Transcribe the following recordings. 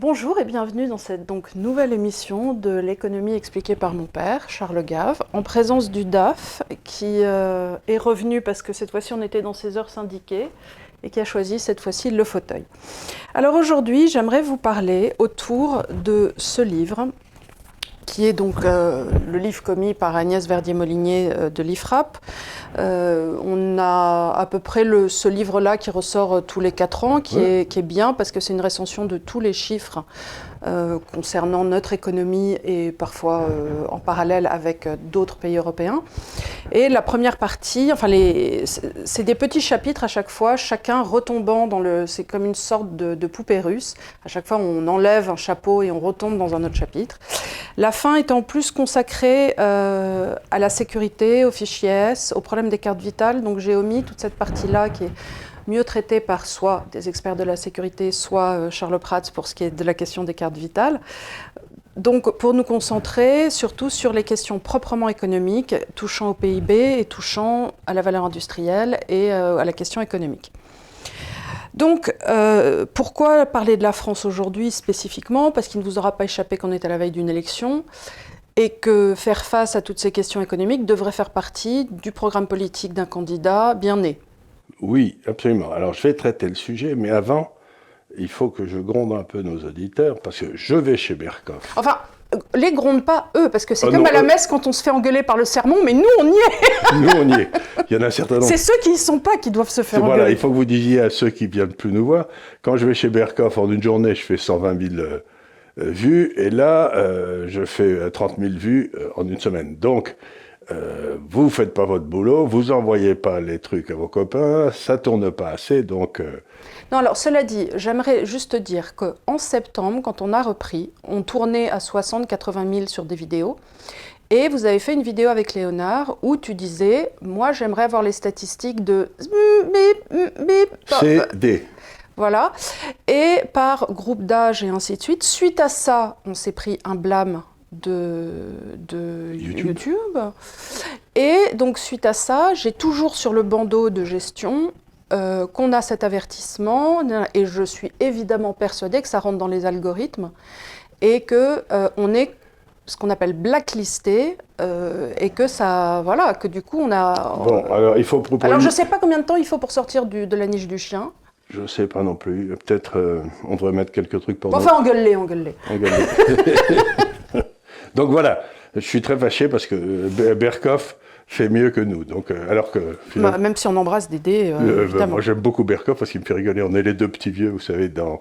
Bonjour et bienvenue dans cette nouvelle émission de l'économie expliquée par mon père, Charles Gave, en présence du DAF qui est revenu parce que cette fois-ci on était dans ses heures syndiquées et qui a choisi cette fois-ci le fauteuil. Alors aujourd'hui j'aimerais vous parler autour de ce livre qui est donc le livre commis par Agnès Verdier-Molinier de l'IFRAP. On a à peu près ce livre-là qui ressort tous les 4 ans, qui est bien parce que c'est une recension de tous les chiffres concernant notre économie et parfois en parallèle avec d'autres pays européens. Et la première partie, c'est des petits chapitres à chaque fois, chacun retombant c'est comme une sorte de poupée russe. À chaque fois, on enlève un chapeau et on retombe dans un autre chapitre. La fin est en plus consacrée à la sécurité, aux fichiers S, au problème des cartes vitales. Donc j'ai omis toute cette partie-là qui est mieux traitée par soit des experts de la sécurité, soit Charles Prats pour ce qui est de la question des cartes vitales. Donc pour nous concentrer surtout sur les questions proprement économiques, touchant au PIB et touchant à la valeur industrielle et à la question économique. Donc, pourquoi parler de la France aujourd'hui spécifiquement ? Parce qu'il ne vous aura pas échappé qu'on est à la veille d'une élection et que faire face à toutes ces questions économiques devrait faire partie du programme politique d'un candidat bien né. Oui, absolument. Alors, je vais traiter le sujet, mais avant, il faut que je gronde un peu nos auditeurs, parce que je vais chez Berkoff. Enfin, les gronde pas, eux, parce que c'est comme à la messe quand on se fait engueuler par le sermon, mais nous, on y est. Nous, on y est. Il y en a un certain nombre. C'est ceux qui n'y sont pas qui doivent se faire engueuler. Voilà, il faut que vous disiez à ceux qui viennent plus nous voir, quand je vais chez Berkoff, en une journée, je fais 120 000 vues, et là, je fais 30 000 vues en une semaine. Donc, vous ne faites pas votre boulot, vous n'envoyez pas les trucs à vos copains, ça ne tourne pas assez, donc... Non, alors cela dit, j'aimerais juste dire qu'en septembre, quand on a repris, on tournait à 60-80 000 sur des vidéos, et vous avez fait une vidéo avec Léonard où tu disais, moi j'aimerais avoir les statistiques de... CD. Voilà, et par groupe d'âge et ainsi de suite. Suite à ça, on s'est pris un blâme de YouTube. Et donc suite à ça, j'ai toujours sur le bandeau de gestion qu'on a cet avertissement et je suis évidemment persuadée que ça rentre dans les algorithmes et que on est ce qu'on appelle blacklisté et que ça, voilà, que du coup on a... Bon, alors il faut proposer... Alors je sais pas combien de temps il faut pour sortir de la niche du chien. Je ne sais pas non plus. Peut-être on devrait mettre quelques trucs pour... Bon, enfin, engueule-les. Donc voilà, je suis très fâché parce que Berkoff fait mieux que nous. Donc, alors que, même si on embrasse Dédé, évidemment. Moi j'aime beaucoup Berkoff parce qu'il me fait rigoler. On est les deux petits vieux, vous savez, dans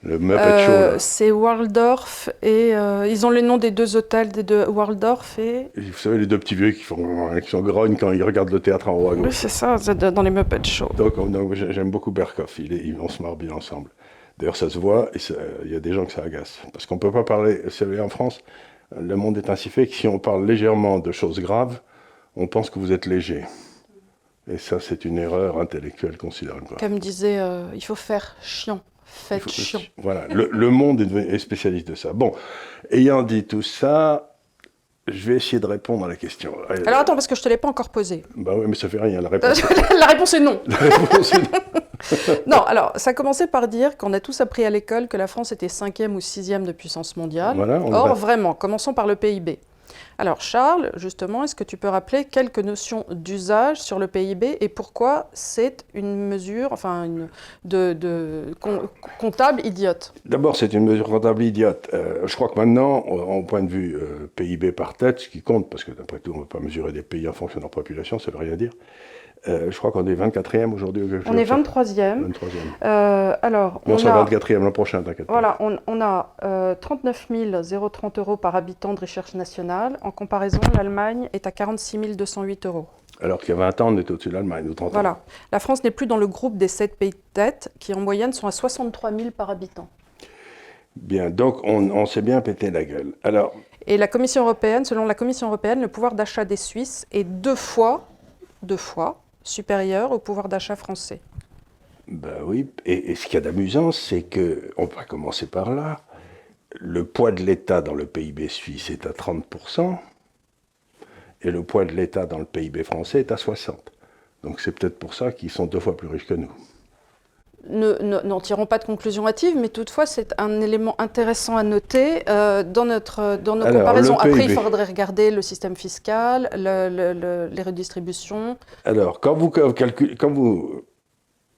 le Muppet Show. C'est Waldorf et ils ont les noms des deux hôtels, des deux Waldorf et... Vous savez, les deux petits vieux qui sont grognes quand ils regardent le théâtre en haut à gauche. Oui, c'est ça, c'est dans les Muppet Show. Donc j'aime beaucoup Berkoff, on se marre bien ensemble. D'ailleurs, ça se voit, et il y a des gens que ça agace. Parce qu'on ne peut pas parler, vous savez, en France, le monde est ainsi fait que si on parle légèrement de choses graves, on pense que vous êtes léger. Et ça, c'est une erreur intellectuelle considérable. Comme disait, il faut faire chiant. Faites chiant. Voilà, le monde est spécialiste de ça. Bon, ayant dit tout ça, je vais essayer de répondre à la question. Alors attends, parce que je ne te l'ai pas encore posée. Bah oui, mais ça fait rien, la réponse. La réponse est non. La réponse est non. Non, alors, ça a commencé par dire qu'on a tous appris à l'école que la France était 5e ou 6e de puissance mondiale. Voilà, Or, vraiment, commençons par le PIB. Alors, Charles, justement, est-ce que tu peux rappeler quelques notions d'usage sur le PIB et pourquoi c'est une mesure, comptable idiote ? D'abord, c'est une mesure comptable idiote. Je crois que maintenant, au point de vue PIB par tête, ce qui compte, parce que d'après tout, on ne peut pas mesurer des pays en fonction de leur population, ça ne veut rien dire. Je crois qu'on est 24e aujourd'hui. On est 23e. 23e. Alors, on sera 24e l'an prochain, t'inquiète pas. Voilà, on a 39 030 € par habitant de recherche nationale. En comparaison, l'Allemagne est à 46 208 €. Alors qu'il y a 20 ans, on était au-dessus de l'Allemagne, ou 30 ans. Voilà. La France n'est plus dans le groupe des 7 pays de tête, qui en moyenne sont à 63 000 par habitant. Bien, donc on s'est bien pété la gueule. Alors... Et la Commission européenne, selon la Commission européenne, le pouvoir d'achat des Suisses est deux fois supérieur au pouvoir d'achat français. Ben oui, et ce qu'il y a d'amusant, c'est que, on va commencer par là, le poids de l'État dans le PIB suisse est à 30%, et le poids de l'État dans le PIB français est à 60%. Donc c'est peut-être pour ça qu'ils sont 2 fois plus riches que nous. n'en tirons pas de conclusion hâtive, mais toutefois, c'est un élément intéressant à noter dans nos comparaisons. Après, il faudrait regarder le système fiscal, les redistributions. Alors, quand vous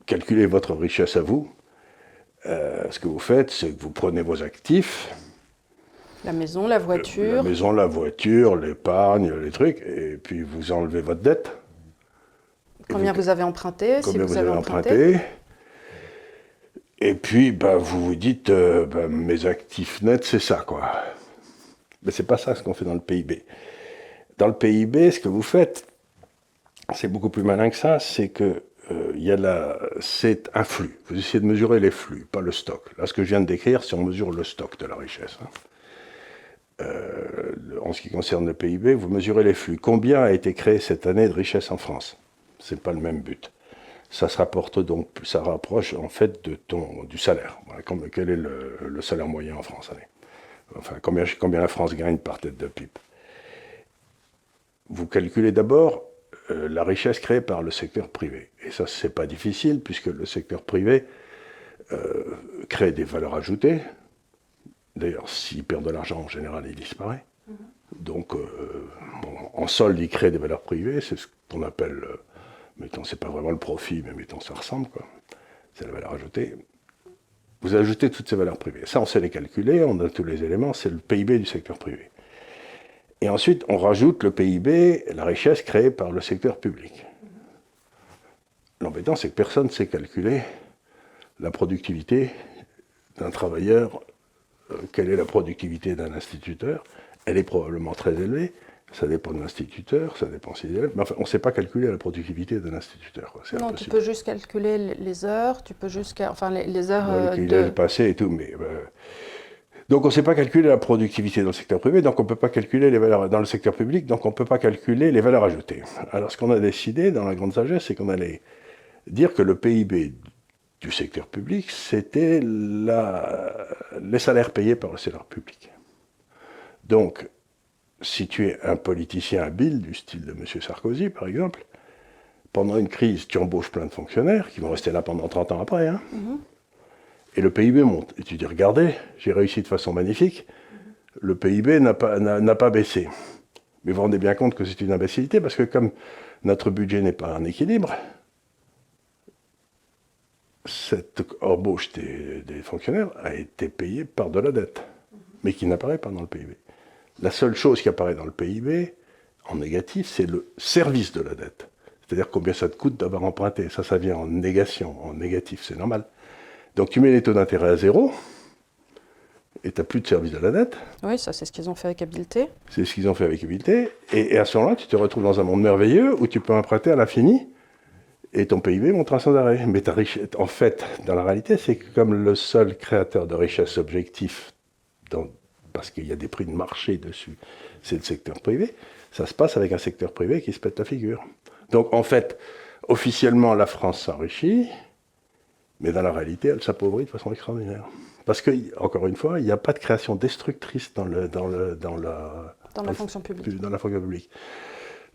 calculez votre richesse à vous, ce que vous faites, c'est que vous prenez vos actifs. La maison, la voiture. La maison, la voiture, l'épargne, les trucs, et puis vous enlevez votre dette. Combien vous avez emprunté, si vous avez emprunté. Et puis, vous vous dites, mes actifs nets, c'est ça, quoi. Mais c'est pas ça ce qu'on fait dans le PIB. Dans le PIB, ce que vous faites, c'est beaucoup plus malin que ça, c'est que c'est un flux. Vous essayez de mesurer les flux, pas le stock. Là, ce que je viens de décrire, c'est on mesure le stock de la richesse. En ce qui concerne le PIB, vous mesurez les flux. Combien a été créé cette année de richesse en France? C'est pas le même but. Ça rapproche en fait du salaire. Voilà, quel est le salaire moyen en France? Enfin, combien la France gagne par tête de pipe? Vous calculez d'abord la richesse créée par le secteur privé. Et ça, c'est pas difficile, puisque le secteur privé crée des valeurs ajoutées. D'ailleurs, s'il perd de l'argent, en général, il disparaît. Donc, en solde, il crée des valeurs privées. C'est ce qu'on appelle, mettons, c'est pas vraiment le profit, mais mettons, ça ressemble, quoi. C'est la valeur ajoutée. Vous ajoutez toutes ces valeurs privées. Ça, on sait les calculer, on a tous les éléments, c'est le PIB du secteur privé. Et ensuite, on rajoute le PIB, la richesse créée par le secteur public. L'embêtant, c'est que personne ne sait calculer la productivité d'un travailleur. Quelle est la productivité d'un instituteur? Elle est probablement très élevée. Ça dépend de l'instituteur, ça dépend des élèves. Mais enfin, on ne sait pas calculer la productivité d'un instituteur. Non, impossible. Tu peux juste calculer les heures, tu peux juste... Enfin, les heures le passé et tout, mais... Donc on ne sait pas calculer la productivité dans le secteur privé, donc on ne peut pas calculer les valeurs dans le secteur public, donc on ne peut pas calculer les valeurs ajoutées. Alors ce qu'on a décidé dans la grande sagesse, c'est qu'on allait dire que le PIB du secteur public, c'était les salaires payés par le secteur public. Donc, si tu es un politicien habile, du style de M. Sarkozy par exemple, pendant une crise, tu embauches plein de fonctionnaires qui vont rester là pendant 30 ans après, hein. Et le PIB monte. Et tu dis, regardez, j'ai réussi de façon magnifique, le PIB n'a pas baissé. Mais vous vous rendez bien compte que c'est une imbécilité, parce que comme notre budget n'est pas en équilibre, cette embauche des fonctionnaires a été payée par de la dette, mais qui n'apparaît pas dans le PIB. La seule chose qui apparaît dans le PIB, en négatif, c'est le service de la dette. C'est-à-dire combien ça te coûte d'avoir emprunté. Ça vient en négation, en négatif, c'est normal. Donc tu mets les taux d'intérêt à zéro, et tu n'as plus de service de la dette. Oui, ça c'est ce qu'ils ont fait avec Habileté. C'est ce qu'ils ont fait avec Habileté. Et à ce moment-là, tu te retrouves dans un monde merveilleux où tu peux emprunter à l'infini, et ton PIB montera sans arrêt. Mais en fait, dans la réalité, c'est que comme le seul créateur de richesse objectif, parce qu'il y a des prix de marché dessus, c'est le secteur privé, ça se passe avec un secteur privé qui se pète la figure. Donc en fait, officiellement, la France s'enrichit, mais dans la réalité, elle s'appauvrit de façon extraordinaire. Parce que, encore une fois, il n'y a pas de création destructrice dans la fonction publique. Dans la fonction publique.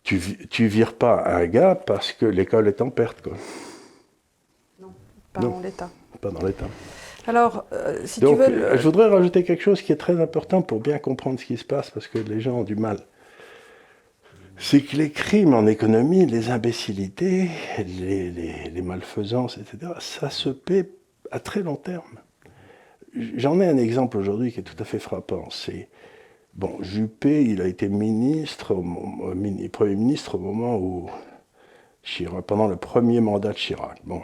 Tu vires pas un gars parce que l'école est en perte, quoi. Non, pas dans l'État. Pas dans l'État. Alors, Donc, tu veux... je voudrais rajouter quelque chose qui est très important pour bien comprendre ce qui se passe, parce que les gens ont du mal. C'est que les crimes en économie, les imbécilités, les malfaisances, etc., ça se paie à très long terme. J'en ai un exemple aujourd'hui qui est tout à fait frappant. C'est, Juppé, il a été Premier ministre au moment où pendant le premier mandat de Chirac. Bon.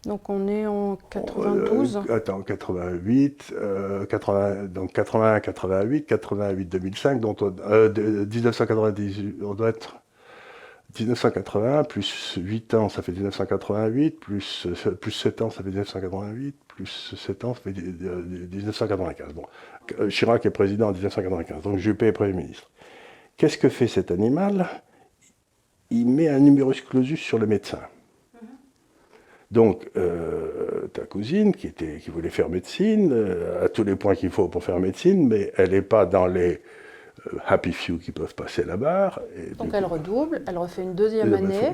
Donc on est en 92 Attends, 88, donc 81, 88, 88, 2005, donc 1998, on doit être 1980, plus 8 ans, ça fait 1988, plus 7 ans, ça fait 1988, plus 7 ans, ça fait 1995. Bon, Chirac est président en 1995, donc Juppé est Premier ministre. Qu'est-ce que fait cet animal? Il met un numerus clausus sur le médecin. Donc, ta cousine, qui voulait faire médecine, a tous les points qu'il faut pour faire médecine, mais elle n'est pas dans les happy few qui peuvent passer la barre. Et Donc elle redouble, elle refait une deuxième année.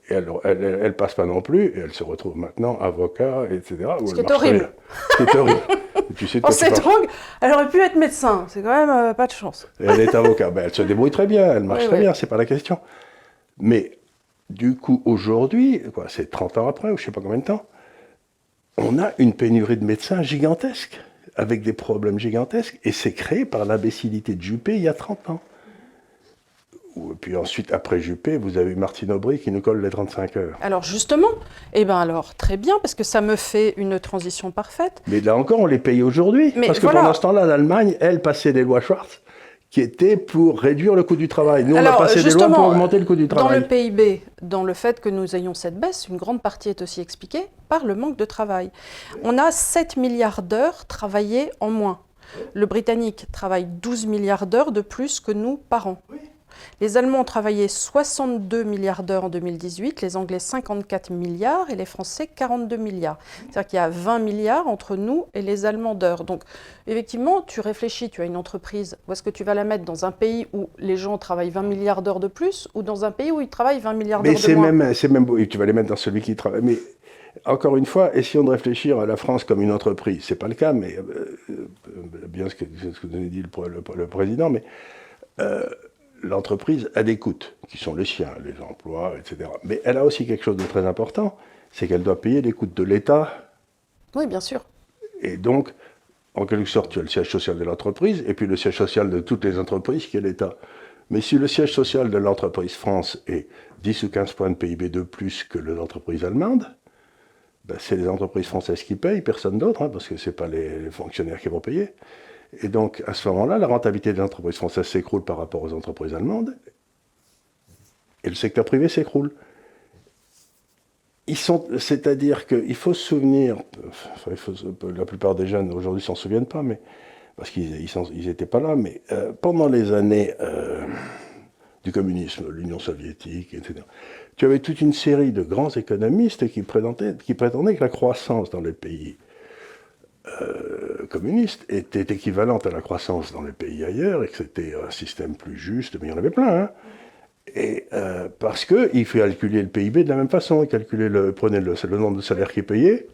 Et elle passe pas non plus, et elle se retrouve maintenant avocat, etc. Ce qui est horrible. C'est horrible. Tu sais de quoi tu C'est parles. donc, elle aurait pu être médecin, c'est quand même pas de chance. Et elle est avocat. Ben, elle se débrouille très bien, elle marche très bien, c'est pas la question. Mais du coup, aujourd'hui, c'est 30 ans après, ou je sais pas combien de temps, on a une pénurie de médecins gigantesque, avec des problèmes gigantesques, et c'est créé par l'imbécilité de Juppé il y a 30 ans. Et puis ensuite, après Juppé, vous avez Martine Aubry qui nous colle les 35 heures. Alors justement, alors très bien, parce que ça me fait une transition parfaite. Mais là encore, on les paye aujourd'hui. Parce que pendant ce temps-là, l'Allemagne, elle, passait des lois Schwartz qui étaient pour réduire le coût du travail. Nous, on a passé des lois pour augmenter le coût du travail. Dans le PIB, dans le fait que nous ayons cette baisse, une grande partie est aussi expliquée par le manque de travail. On a 7 milliards d'heures travaillées en moins. Le Britannique travaille 12 milliards d'heures de plus que nous par an. Oui. Les Allemands ont travaillé 62 milliards d'heures en 2018, les Anglais 54 milliards et les Français 42 milliards. C'est-à-dire qu'il y a 20 milliards entre nous et les Allemands d'heures. Donc, effectivement, tu réfléchis, tu as une entreprise, où est-ce que tu vas la mettre dans un pays où les gens travaillent 20 milliards d'heures de plus ou dans un pays où ils travaillent 20 milliards d'heures de moins? Mais c'est même beau, tu vas les mettre dans celui qui travaille. Mais encore une fois, essayons de réfléchir à la France comme une entreprise. Ce n'est pas le cas, mais bien ce que nous a dit le président, mais l'entreprise a des coûts qui sont les siens, les emplois, etc. Mais elle a aussi quelque chose de très important, c'est qu'elle doit payer les coûts de l'État. Oui, bien sûr. Et donc, en quelque sorte, tu as le siège social de l'entreprise et puis le siège social de toutes les entreprises qui est l'État. Mais si le siège social de l'entreprise France est 10 ou 15 points de PIB de plus que l'entreprise allemande, ben c'est les entreprises françaises qui payent, personne d'autre, parce que ce n'est pas les fonctionnaires qui vont payer. Et donc, à ce moment-là, la rentabilité des entreprises françaises s'écroule par rapport aux entreprises allemandes, et le secteur privé s'écroule. C'est-à-dire qu'il faut se souvenir, la plupart des jeunes aujourd'hui ne s'en souviennent pas, mais, parce qu'ils n'étaient pas là, mais pendant les années du communisme, l'Union soviétique, etc., tu avais toute une série de grands économistes qui prétendaient que la croissance dans les pays communiste était équivalente à la croissance dans les pays ailleurs et que c'était un système plus juste, mais il y en avait plein. Hein. Et parce qu'il faut calculer le PIB de la même façon, il prenait le nombre de salaires qui est payé,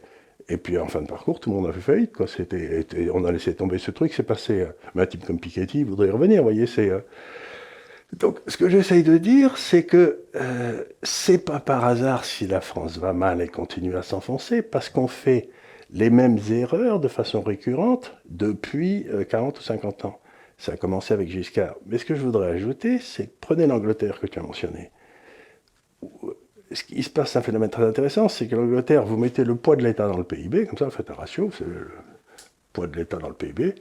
et puis en fin de parcours, tout le monde a fait faillite. Quoi. On a laissé tomber ce truc, c'est passé. Mais un type comme Piketty voudrait y revenir, vous voyez. Donc ce que j'essaye de dire, c'est que c'est pas par hasard si la France va mal et continue à s'enfoncer, parce qu'on fait les mêmes erreurs de façon récurrente depuis 40 ou 50 ans. Ça a commencé avec Giscard. Mais ce que je voudrais ajouter, c'est que prenez l'Angleterre que tu as mentionné. Ce qui se passe, c'est un phénomène très intéressant, c'est que l'Angleterre, vous mettez le poids de l'État dans le PIB, comme ça, vous faites un ratio, c'est le poids de l'État dans le PIB.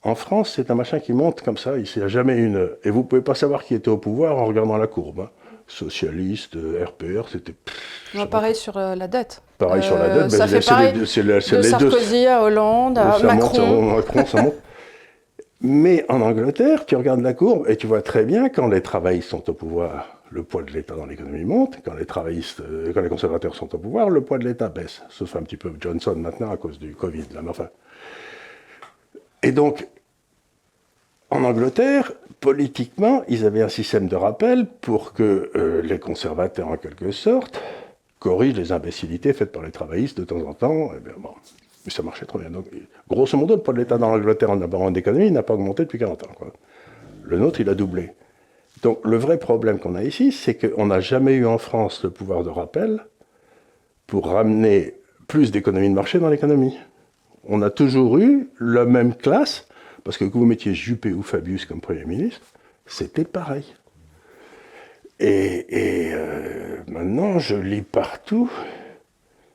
En France, c'est un machin qui monte comme ça, il n'y a jamais une... Et vous ne pouvez pas savoir qui était au pouvoir en regardant la courbe. Hein. Socialiste, RPR, c'était... Pareil sur la dette. Pareil sur la dette, ça fait pareil de Sarkozy à Hollande, à Macron. Ça monte. Mais en Angleterre, tu regardes la courbe et tu vois très bien quand les travaillistes sont au pouvoir, le poids de l'État dans l'économie monte. Quand les conservateurs sont au pouvoir, le poids de l'État baisse. Sauf un petit peu Johnson maintenant à cause du Covid. Là, mais enfin. Et donc, en Angleterre, politiquement, ils avaient un système de rappel pour que les conservateurs, en quelque sorte, corrigent les imbécilités faites par les travaillistes de temps en temps. Et bien, bon. Mais ça marchait très bien. Donc, grosso modo, le poids de l'État dans l'Angleterre en économie n'a pas augmenté depuis 40 ans. Quoi. Le nôtre, il a doublé. Donc le vrai problème qu'on a ici, c'est qu'on n'a jamais eu en France le pouvoir de rappel pour ramener plus d'économie de marché dans l'économie. On a toujours eu la même classe, parce que vous mettiez Juppé ou Fabius comme Premier ministre, c'était pareil. Et maintenant, je lis partout,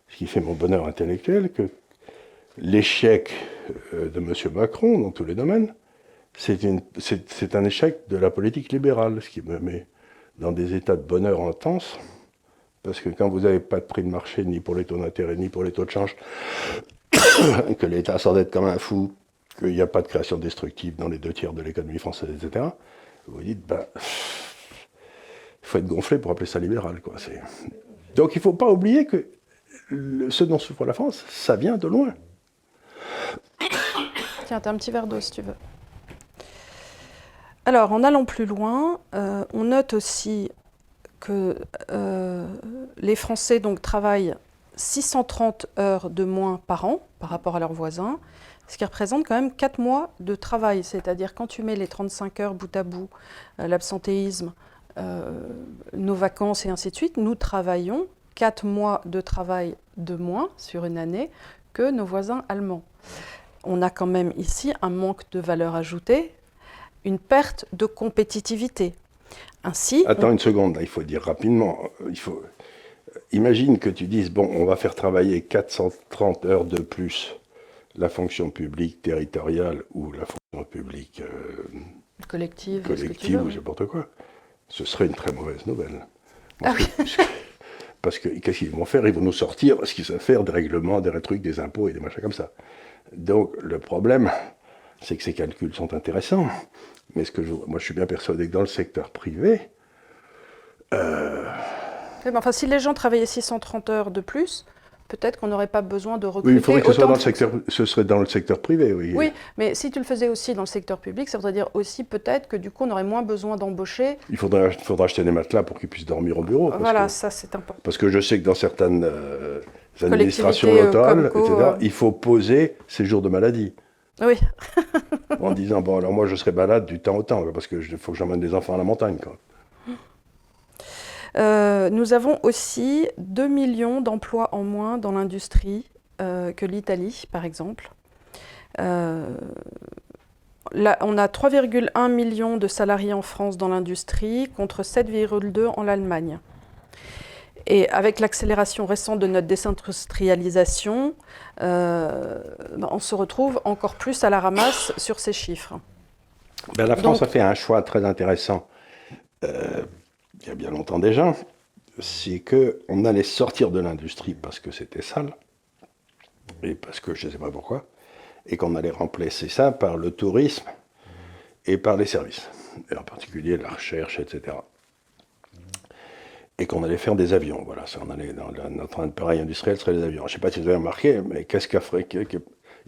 ce qui fait mon bonheur intellectuel, que l'échec de M. Macron dans tous les domaines, c'est un échec de la politique libérale, ce qui me met dans des états de bonheur intense, parce que quand vous n'avez pas de prix de marché, ni pour les taux d'intérêt, ni pour les taux de change, que l'État s'endette comme un fou, qu'il n'y a pas de création destructive dans les 2/3 de l'économie française, etc., vous vous dites, il faut être gonflé pour appeler ça libéral. Quoi. Donc il ne faut pas oublier que ce dont souffre la France, ça vient de loin. Tiens, t'as un petit verre d'eau si tu veux. Alors, en allant plus loin, on note aussi que les Français donc, travaillent 630 heures de moins par an par rapport à leurs voisins, ce qui représente quand même 4 mois de travail. C'est-à-dire quand tu mets les 35 heures bout à bout, l'absentéisme, nos vacances et ainsi de suite, nous travaillons 4 mois de travail de moins sur une année que nos voisins allemands. On a quand même ici un manque de valeur ajoutée, une perte de compétitivité. Ainsi, Attends une seconde, là, il faut dire rapidement. Imagine que tu dises, bon, on va faire travailler 430 heures de plus la fonction publique territoriale ou la fonction publique collective ou n'importe quoi. Ce serait une très mauvaise nouvelle. Parce que qu'est-ce qu'ils vont faire? Ils vont nous sortir ce qu'ils savent faire, des règlements, des trucs, des impôts et des machins comme ça. Donc le problème, c'est que ces calculs sont intéressants, mais moi je suis bien persuadé que dans le secteur privé... Enfin, si les gens travaillaient 630 heures de plus, peut-être qu'on n'aurait pas besoin de recruter. Oui, il faudrait que ce serait dans le secteur privé, oui. Oui, mais si tu le faisais aussi dans le secteur public, ça voudrait dire aussi peut-être que du coup on aurait moins besoin d'embaucher. Il faudra acheter des matelas pour qu'ils puissent dormir au bureau. Voilà, ça c'est important. Parce que je sais que dans certaines administrations locales, etc., il faut poser ces jours de maladie. Oui. En disant, bon, alors moi je serai malade du temps au temps, parce qu'il faut que j'emmène des enfants à la montagne, quoi. Nous avons aussi 2 millions d'emplois en moins dans l'industrie que l'Italie, par exemple. Là, on a 3,1 millions de salariés en France dans l'industrie contre 7,2 en Allemagne. Et avec l'accélération récente de notre désindustrialisation, on se retrouve encore plus à la ramasse sur ces chiffres. Ben, la France a fait un choix très intéressant il y a bien longtemps déjà, c'est qu'on allait sortir de l'industrie parce que c'était sale, et parce que je ne sais pas pourquoi, et qu'on allait remplacer ça par le tourisme et par les services, et en particulier la recherche, etc. Et qu'on allait faire des avions, voilà, ça, on allait dans notre appareil industriel serait les avions. Je ne sais pas si vous avez remarqué, mais qu'est-ce qu'a fait, ils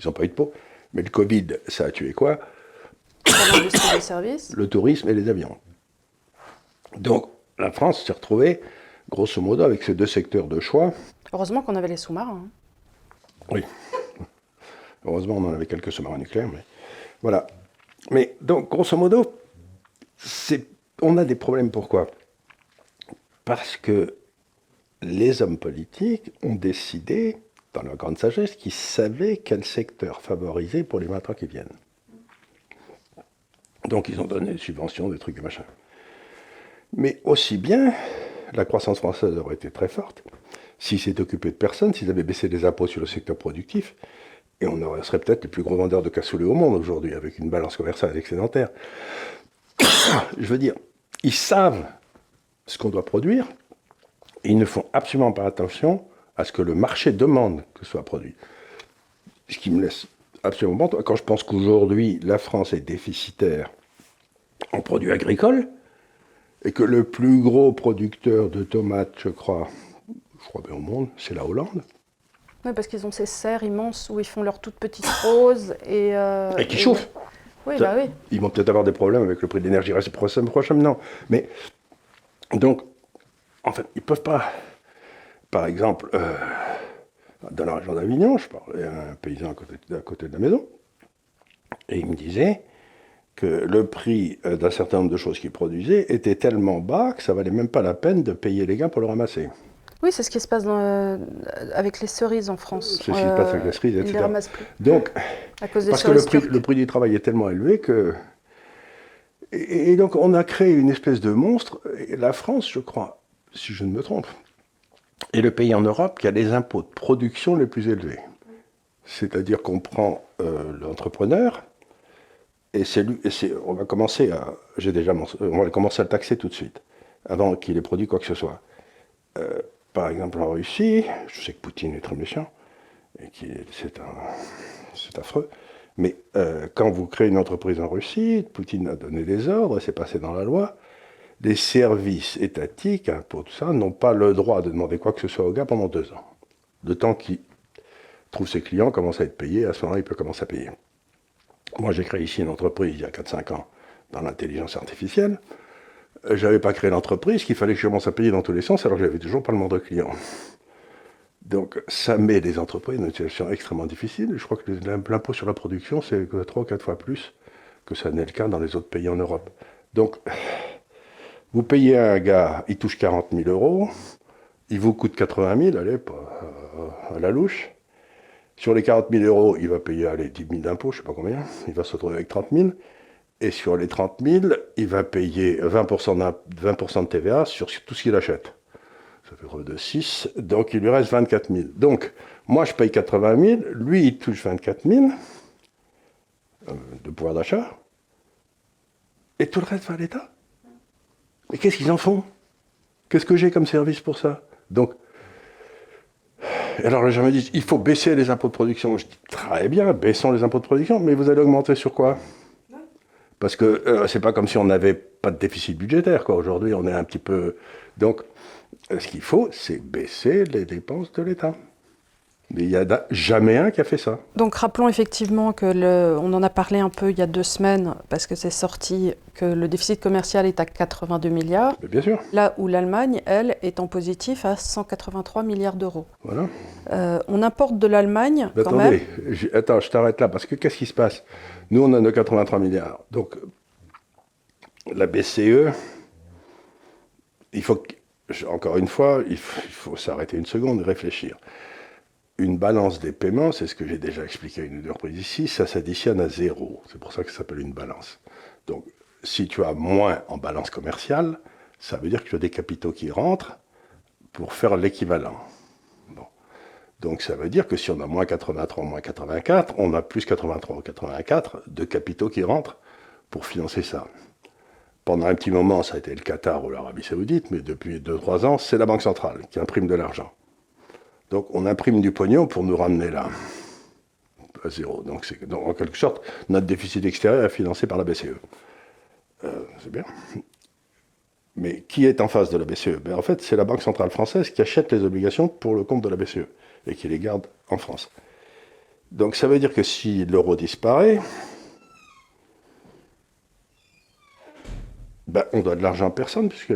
n'ont pas eu de peau, mais le Covid, ça a tué quoi? L'industrie des services. Le tourisme et les avions. Donc, la France s'est retrouvée, grosso modo, avec ces deux secteurs de choix. Heureusement qu'on avait les sous-marins. Oui. Heureusement, on en avait quelques sous-marins nucléaires, mais voilà. Mais donc, grosso modo, on a des problèmes. Pourquoi? Parce que les hommes politiques ont décidé, dans leur grande sagesse, qu'ils savaient quel secteur favoriser pour les 20 ans qui viennent. Donc, ils ont donné des subventions, des trucs, des machins. Mais aussi bien, la croissance française aurait été très forte s'ils s'étaient occupés de personne, s'ils avaient baissé les impôts sur le secteur productif, et on serait peut-être les plus gros vendeurs de cassoulet au monde aujourd'hui, avec une balance commerciale excédentaire. Je veux dire, ils savent ce qu'on doit produire, et ils ne font absolument pas attention à ce que le marché demande que ce soit produit. Ce qui me laisse absolument bon. Quand je pense qu'aujourd'hui, la France est déficitaire en produits agricoles, et que le plus gros producteur de tomates, je crois bien au monde, c'est la Hollande. Oui, parce qu'ils ont ces serres immenses où ils font leurs toutes petites roses et qui chauffent. Oui, bah oui. Ils vont peut-être avoir des problèmes avec le prix de l'énergie prochainement. Mais, donc, en fait, ils ne peuvent pas. Par exemple, dans la région d'Avignon, je parlais à un paysan à côté de la maison, et il me disait que le prix d'un certain nombre de choses qu'il produisait était tellement bas que ça ne valait même pas la peine de payer les gars pour le ramasser. Oui, c'est ce qui se passe avec les cerises en France. C'est ce qui se passe avec les cerises, etc. Ils ne les ramassent plus. Donc, à cause des parce que le prix du travail est tellement élevé que... Et donc, on a créé une espèce de monstre. Et la France, je crois, si je ne me trompe, est le pays en Europe qui a les impôts de production les plus élevés. C'est-à-dire qu'on prend l'entrepreneur... Et on va commencer à le taxer tout de suite, avant qu'il ait produit quoi que ce soit. Par exemple, en Russie, je sais que Poutine est très méchant, et c'est affreux, mais quand vous créez une entreprise en Russie, Poutine a donné des ordres, c'est passé dans la loi, les services étatiques, impôts, tout ça, n'ont pas le droit de demander quoi que ce soit au gars pendant 2 ans. Le temps qu'il trouve ses clients, commence à être payé, à ce moment-là, il peut commencer à payer. Moi, j'ai créé ici une entreprise il y a 4-5 ans dans l'intelligence artificielle. Je n'avais pas créé l'entreprise, qu'il fallait que je commence à payer dans tous les sens, alors que j'avais toujours pas le moindre client. Donc ça met les entreprises dans une situation extrêmement difficile. Je crois que l'impôt sur la production, c'est 3 ou 4 fois plus que ça n'est le cas dans les autres pays en Europe. Donc, vous payez un gars, il touche 40 000 euros, il vous coûte 80 000, allez, à la louche. Sur les 40 000 euros, il va payer, allez, 10 000 d'impôts, je ne sais pas combien, il va se retrouver avec 30 000. Et sur les 30 000, il va payer 20% de TVA sur tout ce qu'il achète. Ça fait de 6, donc il lui reste 24 000. Donc, moi, je paye 80 000, lui, il touche 24 000 de pouvoir d'achat, et tout le reste va à l'État. Mais qu'est-ce qu'ils en font? Qu'est-ce que j'ai comme service pour ça? Donc, alors les gens me disent, il faut baisser les impôts de production. Je dis, très bien, baissons les impôts de production, mais vous allez augmenter sur quoi? Parce que c'est pas comme si on n'avait pas de déficit budgétaire, quoi. Aujourd'hui, on est un petit peu... Donc, ce qu'il faut, c'est baisser les dépenses de l'État. Mais il n'y a jamais un qui a fait ça. Donc rappelons effectivement que on en a parlé un peu il y a 2 semaines, parce que c'est sorti que le déficit commercial est à 82 milliards. Mais bien sûr. Là où l'Allemagne, elle, est en positif à 183 milliards d'euros. Voilà. On importe de l'Allemagne quand attendez, même. Attends, je t'arrête là, parce que qu'est-ce qui se passe? Nous, on a nos 83 milliards. Donc, la BCE, il faut, encore une fois, il faut s'arrêter une seconde et réfléchir. Une balance des paiements, c'est ce que j'ai déjà expliqué à une ou deux reprises ici, ça s'additionne à 0. C'est pour ça que ça s'appelle une balance. Donc, si tu as moins en balance commerciale, ça veut dire que tu as des capitaux qui rentrent pour faire l'équivalent. Bon. Donc, ça veut dire que si on a moins 83, moins 84, on a plus 83 ou 84 de capitaux qui rentrent pour financer ça. Pendant un petit moment, ça a été le Qatar ou l'Arabie Saoudite, mais depuis 2-3 ans, c'est la Banque centrale qui imprime de l'argent. Donc on imprime du pognon pour nous ramener là, à 0. Donc en quelque sorte, notre déficit extérieur est financé par la BCE. C'est bien. Mais qui est en face de la BCE? En fait, c'est la Banque centrale française qui achète les obligations pour le compte de la BCE et qui les garde en France. Donc ça veut dire que si l'euro disparaît, on doit de l'argent à personne, puisque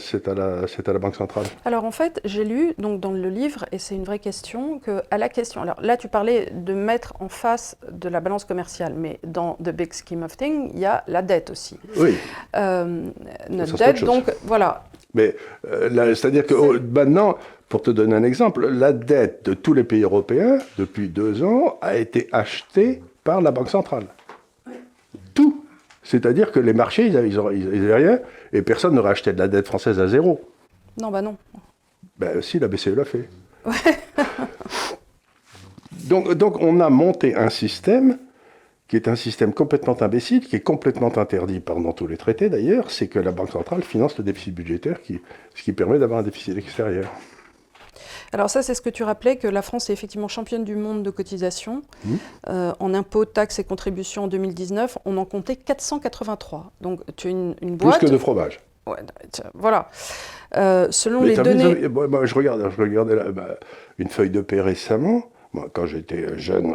c'est à la Banque centrale. Alors en fait, j'ai lu donc, dans le livre, et c'est une vraie question, qu'à la question... Alors là, tu parlais de mettre en face de la balance commerciale, mais dans the big scheme of things, il y a la dette aussi. Oui. Notre dette, donc voilà. Mais c'est-à-dire que maintenant, pour te donner un exemple, la dette de tous les pays européens, depuis 2 ans, a été achetée par la Banque centrale. Tout. C'est-à-dire que les marchés, ils n'avaient rien, et personne n'aurait acheté de la dette française à 0. Non, non. Si, la BCE l'a fait. Ouais. Donc on a monté un système qui est un système complètement imbécile, qui est complètement interdit dans tous les traités d'ailleurs, c'est que la Banque centrale finance le déficit budgétaire, ce qui permet d'avoir un déficit extérieur. Alors ça, c'est ce que tu rappelais, que la France est effectivement championne du monde de cotisation. En impôts, taxes et contributions en 2019, on en comptait 483. Donc tu as une boîte... Plus que de fromage. Ouais, voilà. Selon les données... Moi, je regardais une feuille de paie récemment. Moi, quand j'étais jeune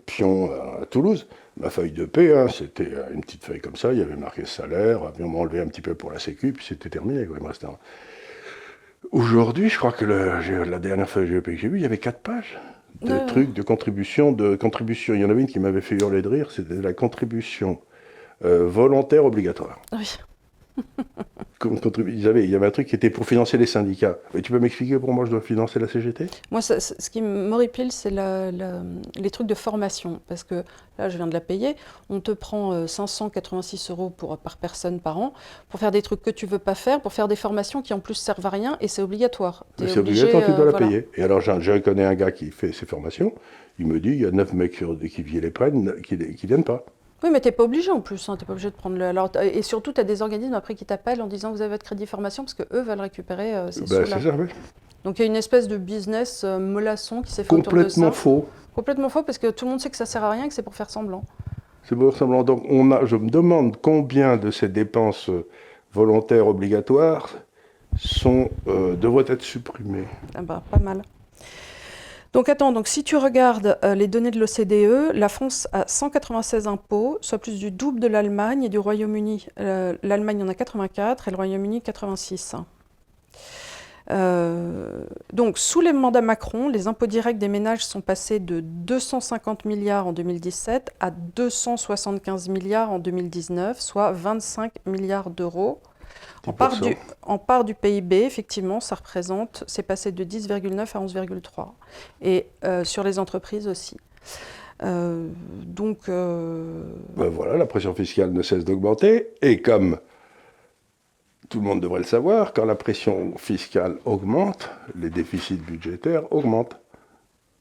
pion à Toulouse, ma feuille de paie, c'était une petite feuille comme ça, il y avait marqué salaire, puis on m'a enlevé un petit peu pour la sécu, puis c'était terminé. Quoi. Aujourd'hui, je crois que la dernière feuille de paie que j'ai vue, il y avait 4 pages de trucs, de contribution. Il y en avait une qui m'avait fait hurler de rire, c'était la contribution volontaire obligatoire. Oui. Il y avait un truc qui était pour financer les syndicats. Mais tu peux m'expliquer pourquoi moi je dois financer la CGT? Moi, ce qui m'horripile, c'est les trucs de formation. Parce que là, je viens de la payer. On te prend 586 € par personne par an pour faire des trucs que tu ne veux pas faire, pour faire des formations qui en plus servent à rien, et c'est obligatoire. C'est obligatoire, tu dois la payer. Et alors, je connais un gars qui fait ces formations. Il me dit, il y a 9 mecs qui les prennent, qui ne viennent pas. Oui, mais tu n'es pas obligé en plus, tu n'es pas obligé de prendre le... Alors, et surtout, tu as des organismes après qui t'appellent en disant vous avez votre crédit formation parce qu'eux veulent récupérer ces sous-là. C'est ça, oui. Donc il y a une espèce de business mollasson qui s'est fait autour de ça. Complètement faux. Complètement faux parce que tout le monde sait que ça ne sert à rien et que c'est pour faire semblant. C'est pour faire semblant. Donc je me demande combien de ces dépenses volontaires obligatoires devraient être supprimées. Ah bah, pas mal. Donc attends, donc si tu regardes les données de l'OCDE, la France a 196 impôts, soit plus du double de l'Allemagne et du Royaume-Uni. L'Allemagne en a 84 et le Royaume-Uni 86. Donc sous les mandats Macron, les impôts directs des ménages sont passés de 250 milliards en 2017 à 275 milliards en 2019, soit 25 milliards d'euros. En part du PIB, effectivement, c'est passé de 10,9 à 11,3. Et sur les entreprises aussi. Voilà, la pression fiscale ne cesse d'augmenter. Et comme tout le monde devrait le savoir, quand la pression fiscale augmente, les déficits budgétaires augmentent.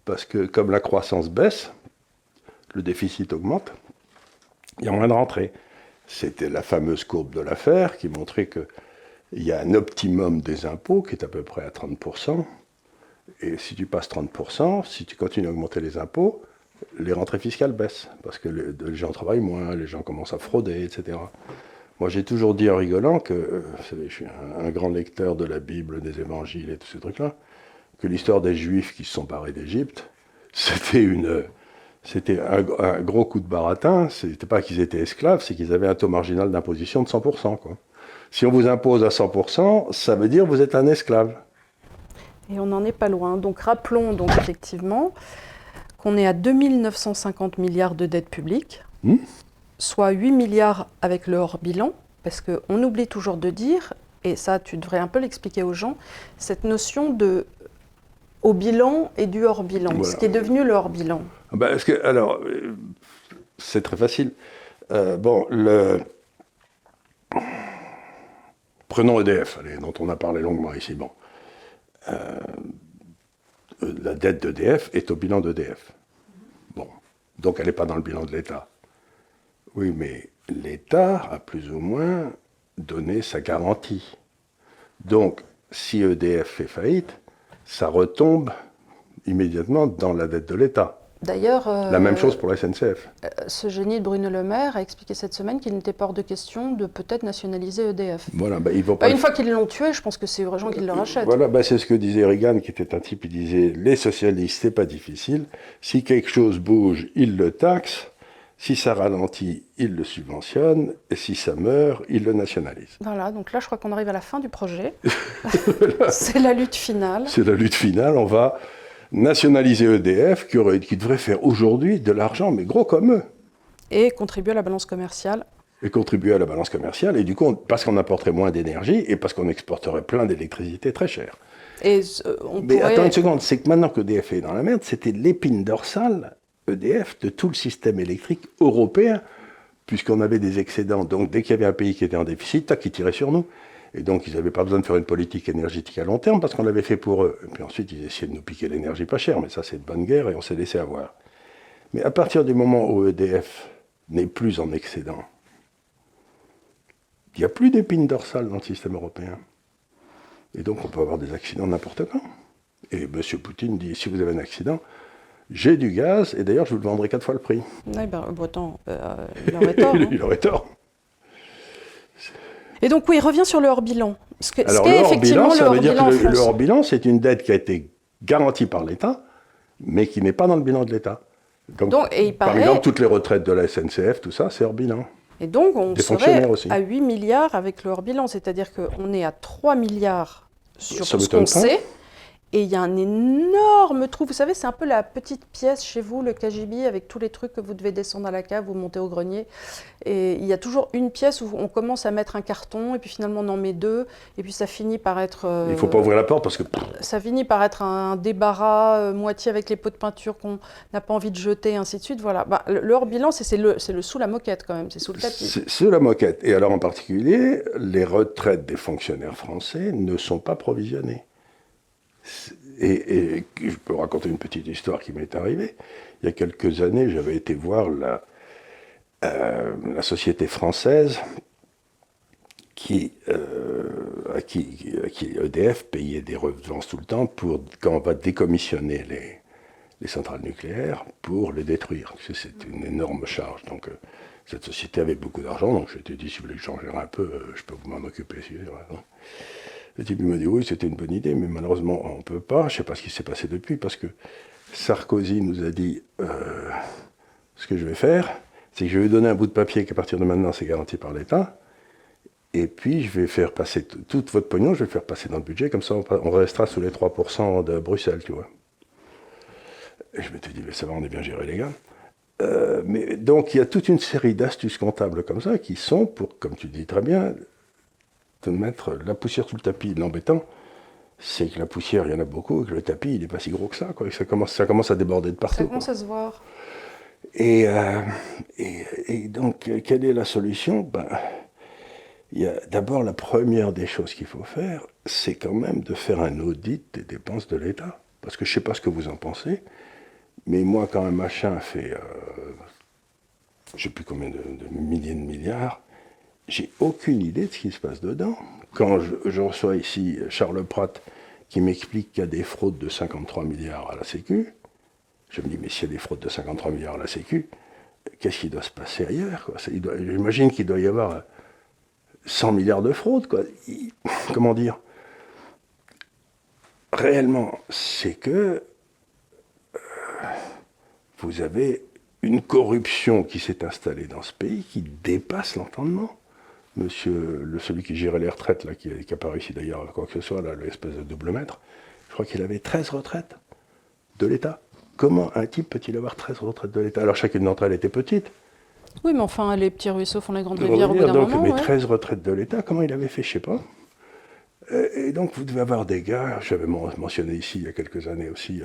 Parce que comme la croissance baisse, le déficit augmente, il y a moins de rentrées. C'était la fameuse courbe de l'affaire qui montrait qu'il y a un optimum des impôts qui est à peu près à 30%. Et si tu passes 30%, si tu continues à augmenter les impôts, les rentrées fiscales baissent. Parce que les gens travaillent moins, les gens commencent à frauder, etc. Moi, j'ai toujours dit en rigolant que, vous savez, je suis un grand lecteur de la Bible, des évangiles et tous ces trucs-là, que l'histoire des Juifs qui se sont barrés d'Égypte, c'était un gros coup de baratin. C'était pas qu'ils étaient esclaves, c'est qu'ils avaient un taux marginal d'imposition de 100%, quoi. Si on vous impose à 100%, ça veut dire que vous êtes un esclave. Et on n'en est pas loin. Donc rappelons donc effectivement qu'on est à 2 950 milliards de dettes publiques, soit 8 milliards avec le hors-bilan, parce qu'on oublie toujours de dire, et ça tu devrais un peu l'expliquer aux gens, cette notion de au bilan et du hors-bilan, voilà. Ce qui est devenu le hors-bilan. Alors, c'est très facile. Prenons EDF, dont on a parlé longuement ici. Bon. La dette d'EDF est au bilan d'EDF. Bon. Donc elle n'est pas dans le bilan de l'État. Oui, mais l'État a plus ou moins donné sa garantie. Donc, si EDF fait faillite, ça retombe immédiatement dans la dette de l'État. D'ailleurs, la même chose pour la SNCF. Ce génie de Bruno Le Maire a expliqué cette semaine qu'il n'était pas hors de question de peut-être nationaliser EDF. Voilà, ils vont pas une fois qu'ils l'ont tué, je pense que c'est urgent qu'ils le rachètent. Voilà, c'est ce que disait Reagan, qui était un type, il disait « Les socialistes, c'est pas difficile. Si quelque chose bouge, ils le taxent. Si ça ralentit, ils le subventionnent. Et si ça meurt, ils le nationalisent. » Voilà, donc là, je crois qu'on arrive à la fin du projet. C'est la lutte finale. C'est la lutte finale. On va nationaliser EDF, qui devrait faire aujourd'hui de l'argent, mais gros comme eux. Et contribuer à la balance commerciale. Et du coup, parce qu'on apporterait moins d'énergie et parce qu'on exporterait plein d'électricité très chère. Attends une seconde, c'est que maintenant qu'EDF est dans la merde, c'était l'épine dorsale, EDF, de tout le système électrique européen, puisqu'on avait des excédents. Donc dès qu'il y avait un pays qui était en déficit, tac, il tirait sur nous. Et donc, ils n'avaient pas besoin de faire une politique énergétique à long terme parce qu'on l'avait fait pour eux. Et puis ensuite, ils essayaient de nous piquer l'énergie pas chère, mais ça, c'est de bonne guerre et on s'est laissé avoir. Mais à partir du moment où EDF n'est plus en excédent, il n'y a plus d'épine dorsale dans le système européen. Et donc, on peut avoir des accidents n'importe quand. Et M. Poutine dit, si vous avez un accident, j'ai du gaz, et d'ailleurs, je vous le vendrai 4 fois le prix. Il aurait tort. Hein. Il aurait tort. Et donc, oui, il revient sur le hors-bilan. Alors, le hors-bilan, ça veut dire que le hors-bilan, c'est une dette qui a été garantie par l'État, mais qui n'est pas dans le bilan de l'État. Donc par exemple, toutes les retraites de la SNCF, tout ça, c'est hors-bilan. Et donc, on serait à 8 milliards avec le hors-bilan, c'est-à-dire qu'on est à 3 milliards sur ce qu'on sait. Et il y a un énorme trou. Vous savez, c'est un peu la petite pièce chez vous, le KGB, avec tous les trucs que vous devez descendre à la cave, vous montez au grenier. Et il y a toujours une pièce où on commence à mettre un carton, et puis finalement on en met 2, et puis ça finit par être... il ne faut pas ouvrir la porte parce que... Ça finit par être un débarras, moitié avec les pots de peinture qu'on n'a pas envie de jeter, et ainsi de suite. Voilà. Le hors-bilan, c'est le sous la moquette quand même, c'est sous le tapis. C'est sous la moquette. Et alors en particulier, les retraites des fonctionnaires français ne sont pas provisionnées. Et je peux raconter une petite histoire qui m'est arrivée. Il y a quelques années, j'avais été voir la société française à qui EDF payait des redevances tout le temps pour quand on va décommissionner les centrales nucléaires pour les détruire. C'est une énorme charge. Donc cette société avait beaucoup d'argent, donc je t'ai dit, si vous voulez que j'en gère un peu, je peux vous m'en occuper. Le type m'a dit oui, c'était une bonne idée, mais malheureusement on ne peut pas. Je ne sais pas ce qui s'est passé depuis, parce que Sarkozy nous a dit ce que je vais faire, c'est que je vais lui donner un bout de papier qu'à partir de maintenant, c'est garanti par l'État. Et puis, je vais faire passer tout votre pognon, je vais le faire passer dans le budget, comme ça, on restera sous les 3% de Bruxelles, tu vois. Et je m'étais dit, mais ça va, on est bien géré, les gars. Mais donc, il y a toute une série d'astuces comptables comme ça qui sont pour, comme tu dis très bien, te mettre la poussière sous le tapis. L'embêtant, c'est que la poussière, il y en a beaucoup, et que le tapis, il n'est pas si gros que ça, quoi. Ça commence à déborder de partout. Ça commence à se voir. Et donc, quelle est la solution? Ben, il y a d'abord la première des choses qu'il faut faire, c'est quand même de faire un audit des dépenses de l'État. Parce que je ne sais pas ce que vous en pensez, mais moi, quand un machin fait, je ne sais plus combien de milliers de milliards, j'ai aucune idée de ce qui se passe dedans. Quand je reçois ici Charles Pratt qui m'explique qu'il y a des fraudes de 53 milliards à la Sécu, je me dis, mais s'il y a des fraudes de 53 milliards à la Sécu, qu'est-ce qui doit se passer ailleurs, quoi? J'imagine qu'il doit y avoir 100 milliards de fraudes, quoi. Comment dire? Réellement, c'est que vous avez une corruption qui s'est installée dans ce pays qui dépasse l'entendement. Celui qui gérait les retraites, là, qui n'a pas réussi d'ailleurs quoi que ce soit, là, l'espèce de double maître, je crois qu'il avait 13 retraites de l'État. Comment un type peut-il avoir 13 retraites de l'État? Alors chacune d'entre elles était petite. Oui, mais enfin, les petits ruisseaux font les grandes rivières au bout d'un moment. Mais 13 retraites de l'État, comment il avait fait, je ne sais pas. Et donc vous devez avoir des gars, j'avais mentionné ici il y a quelques années aussi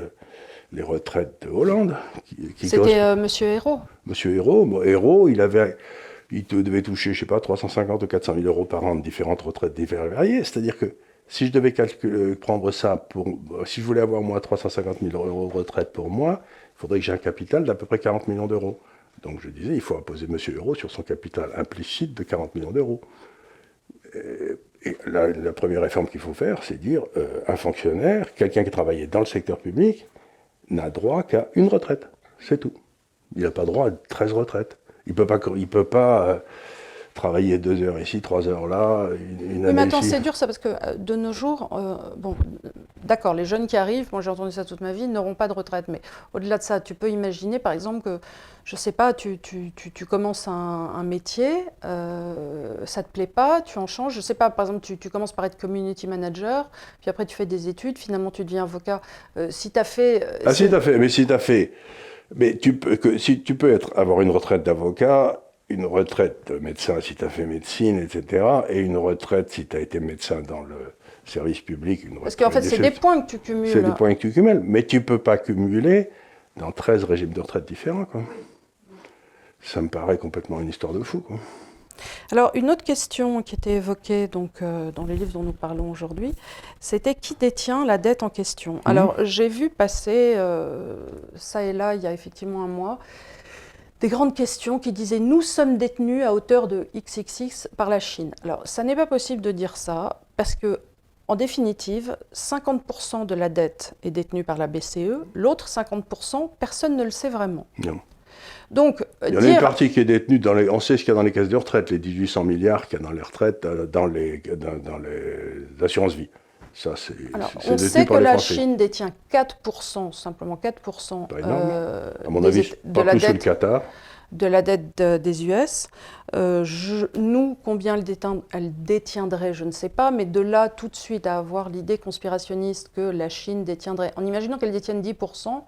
les retraites de Hollande. C'était Monsieur Hérault. Monsieur Hérault, il devait toucher, je ne sais pas, 350 ou 400 000 euros par an de différentes retraites variées. C'est-à-dire que si je devais prendre ça, si je voulais avoir moi 350 000 euros de retraite pour moi, il faudrait que j'ai un capital d'à peu près 40 millions d'euros. Donc je disais, il faut imposer M. Hérault sur son capital implicite de 40 millions d'euros. Et la première réforme qu'il faut faire, c'est dire un fonctionnaire, quelqu'un qui travaillait dans le secteur public, n'a droit qu'à une retraite. C'est tout. Il n'a pas droit à 13 retraites. Il ne peut pas travailler 2 heures ici, 3 heures là, une année mais attends, ici. c'est dur ça, parce que de nos jours, bon, d'accord, les jeunes qui arrivent, moi j'ai entendu ça toute ma vie, n'auront pas de retraite. Mais au-delà de ça, tu peux imaginer par exemple que, je sais pas, tu commences un métier, ça te plaît pas, tu en changes. Je sais pas, par exemple, tu commences par être community manager, puis après tu fais des études, finalement tu deviens avocat. Si tu as fait. Si tu as fait, mais si tu as fait. Mais si tu peux avoir une retraite d'avocat, une retraite de médecin si tu as fait médecine, etc., et une retraite si tu as été médecin dans le service public. Parce qu'en fait, c'est des points que tu cumules. C'est des points que tu cumules, mais tu ne peux pas cumuler dans 13 régimes de retraite différents, quoi. Ça me paraît complètement une histoire de fou, quoi. Alors, une autre question qui était évoquée donc, dans les livres dont nous parlons aujourd'hui, c'était qui détient la dette en question. Alors, j'ai vu passer, ça et là, il y a effectivement un mois, des grandes questions qui disaient « Nous sommes détenus à hauteur de XXX par la Chine ». Alors, ça n'est pas possible de dire ça, parce que, en définitive, 50% de la dette est détenue par la BCE, l'autre 50%, personne ne le sait vraiment. Non. Donc, il y en a une partie qui est détenue, on sait ce qu'il y a dans les caisses de retraite, les 1800 milliards qu'il y a dans les retraites, dans les assurances vie. Ça, alors, on sait que la Chine détient 4%, simplement 4%, à mon avis, pas plus que le Qatar. De la dette des US. Nous, combien elle détiendrait, je ne sais pas, mais de là tout de suite à avoir l'idée conspirationniste que la Chine détiendrait, en imaginant qu'elle détienne 10%,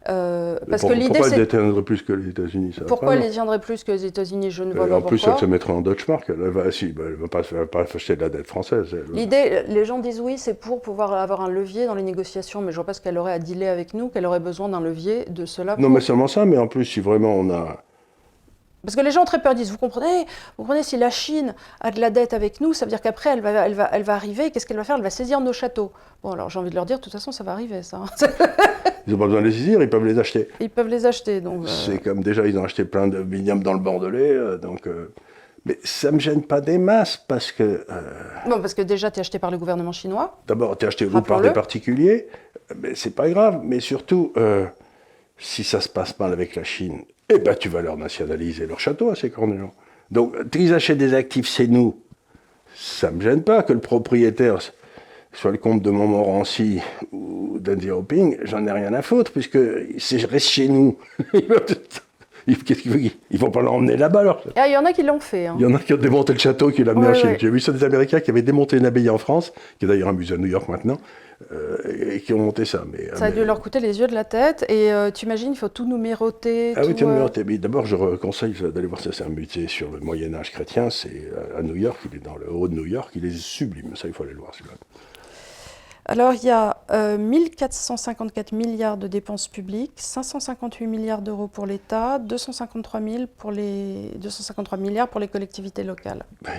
parce que l'idée, pourquoi elle détiendrait plus que les États-Unis? Pourquoi elle détiendrait plus que les États-unis? Je ne vois pas pourquoi. En plus, elle se mettrait en Deutschmark. Elle ne va pas acheter de la dette française. L'idée, les gens disent oui, c'est pour pouvoir avoir un levier dans les négociations, mais je ne vois pas ce qu'elle aurait à dealer avec nous, qu'elle aurait besoin d'un levier de cela. Non, mais seulement ça, mais en plus, si vraiment on a... Parce que les gens ont très peur, disent, vous comprenez, si la Chine a de la dette avec nous, ça veut dire qu'après, elle va arriver, qu'est-ce qu'elle va faire? Elle va saisir nos châteaux. Bon, alors j'ai envie de leur dire, de toute façon, ça va arriver, ça. Ils n'ont pas besoin de les saisir, ils peuvent les acheter. Ils peuvent les acheter, donc... C'est comme, déjà, ils ont acheté plein de vignobles dans le Bordelais, donc... Mais ça ne me gêne pas des masses, parce que... Bon, parce que déjà, tu es acheté par le gouvernement chinois. D'abord, tu es acheté par des particuliers, mais c'est pas grave, mais surtout, si ça se passe mal avec la Chine, eh ben, tu vas leur nationaliser leur château à ces cornillons. Donc, qu'ils achètent des actifs, c'est nous. Ça ne me gêne pas que le propriétaire sur le compte de Montmorency ou d'Anne Xiaoping, j'en ai rien à foutre, puisque je reste chez nous. Qu'est-ce qu'il veut? Ils vont pas l'emmener là-bas, alors. Ah, il y en a qui l'ont fait. Hein. Il y en a qui ont démonté le château, qui l'ont amené en Chine. Ouais. J'ai vu ça des Américains qui avaient démonté une abbaye en France, qui est d'ailleurs un musée à New York maintenant, et qui ont monté ça. Ça a dû leur coûter les yeux de la tête. Et tu imagines, il faut tout numéroter. Ah oui, tout numéroter. Mais d'abord, je conseille d'aller voir ça. C'est un musée sur le Moyen-Âge chrétien. C'est à New York. Il est dans le haut de New York. Il est sublime. Ça, il faut aller le voir, celui-là. Alors, il y a 1454 milliards de dépenses publiques, 558 milliards d'euros pour l'État, 253 milliards pour les collectivités locales. Oui.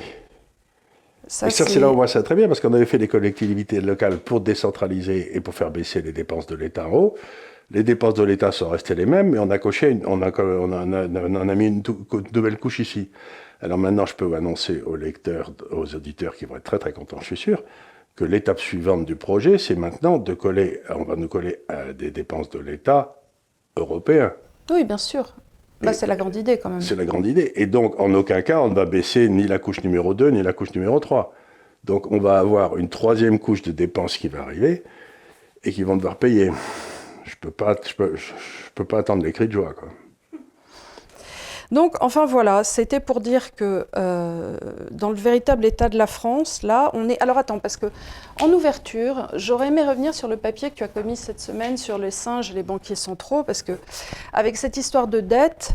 Ça, c'est là où on voit ça très bien, parce qu'on avait fait les collectivités locales pour décentraliser et pour faire baisser les dépenses de l'État en haut. Les dépenses de l'État sont restées les mêmes, mais on a coché, on a mis une nouvelle couche ici. Alors maintenant, je peux annoncer aux lecteurs, aux auditeurs qui vont être très très contents, je suis sûr, que l'étape suivante du projet, c'est maintenant de coller, on va nous coller à des dépenses de l'État européen. Oui, bien sûr. Bah, c'est la grande idée quand même. C'est la grande idée. Et donc, en aucun cas, on ne va baisser ni la couche numéro 2, ni la couche numéro 3. Donc, on va avoir une troisième couche de dépenses qui va arriver et qui vont devoir payer. Je peux pas attendre les cris de joie, quoi. Donc, enfin voilà, c'était pour dire que dans le véritable état de la France, là, on est... Alors attends, parce que en ouverture, j'aurais aimé revenir sur le papier que tu as commis cette semaine sur les singes et les banquiers centraux, parce que avec cette histoire de dette,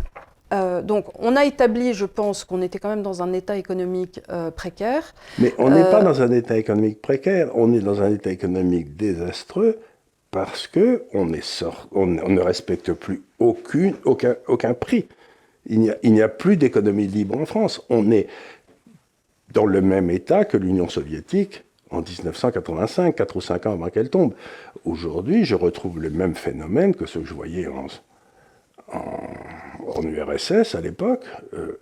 donc on a établi, je pense, qu'on était quand même dans un état économique précaire. Mais on n'est pas dans un état économique précaire, on est dans un état économique désastreux parce qu'on ne respecte plus aucun prix. Il n'y a plus d'économie libre en France. On est dans le même état que l'Union soviétique en 1985, 4 ou 5 ans avant qu'elle tombe. Aujourd'hui, je retrouve le même phénomène que ceux que je voyais en URSS à l'époque.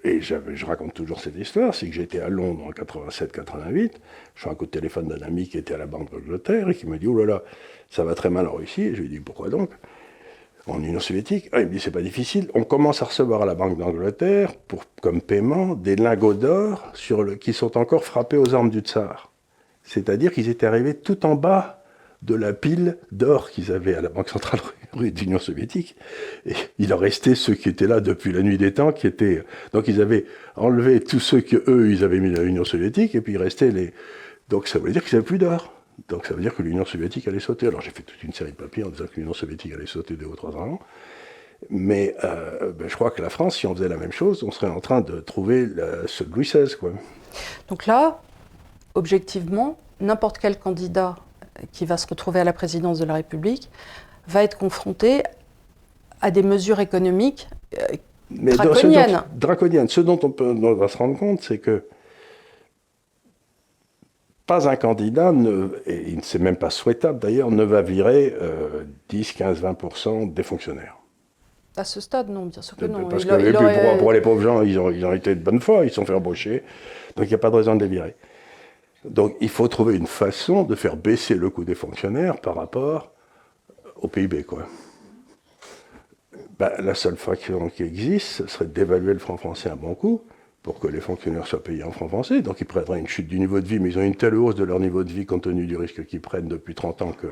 Et je raconte toujours cette histoire. C'est que j'étais à Londres en 87-88. Je suis un coup de téléphone d'un ami qui était à la Banque d'Angleterre et qui me dit « Oh là là, ça va très mal en Russie ». Et je lui dis « Pourquoi donc ?» En Union soviétique, il me dit c'est pas difficile. On commence à recevoir à la Banque d'Angleterre, comme paiement, des lingots d'or qui sont encore frappés aux armes du tsar. C'est-à-dire qu'ils étaient arrivés tout en bas de la pile d'or qu'ils avaient à la Banque centrale d'Union soviétique. Et il en restait ceux qui étaient là depuis la nuit des temps, donc ils avaient enlevé tous ceux qu'eux, ils avaient mis dans l'Union soviétique, et puis il restait les... Donc ça voulait dire qu'ils n'avaient plus d'or. Donc ça veut dire que l'Union soviétique allait sauter. Alors j'ai fait toute une série de papiers en disant que l'Union soviétique allait sauter 2 ou 3 ans avant. Mais je crois que la France, si on faisait la même chose, on serait en train de trouver ceux de Louis XVI, quoi. Donc là, objectivement, n'importe quel candidat qui va se retrouver à la présidence de la République va être confronté à des mesures économiques draconiennes. Draconiennes. Ce dont on va se rendre compte, c'est que pas un candidat, et c'est même pas souhaitable d'ailleurs, ne va virer 10, 15, 20% des fonctionnaires. À ce stade, non, bien sûr que non. Parce que pour les pauvres gens, ils ont été de bonne foi, ils se sont fait embaucher, donc il n'y a pas de raison de les virer. Donc il faut trouver une façon de faire baisser le coût des fonctionnaires par rapport au PIB, quoi. La seule façon qui existe, ce serait d'évaluer le franc français un bon coup, pour que les fonctionnaires soient payés en francs français. Donc ils prendraient une chute du niveau de vie, mais ils ont une telle hausse de leur niveau de vie compte tenu du risque qu'ils prennent depuis 30 ans que...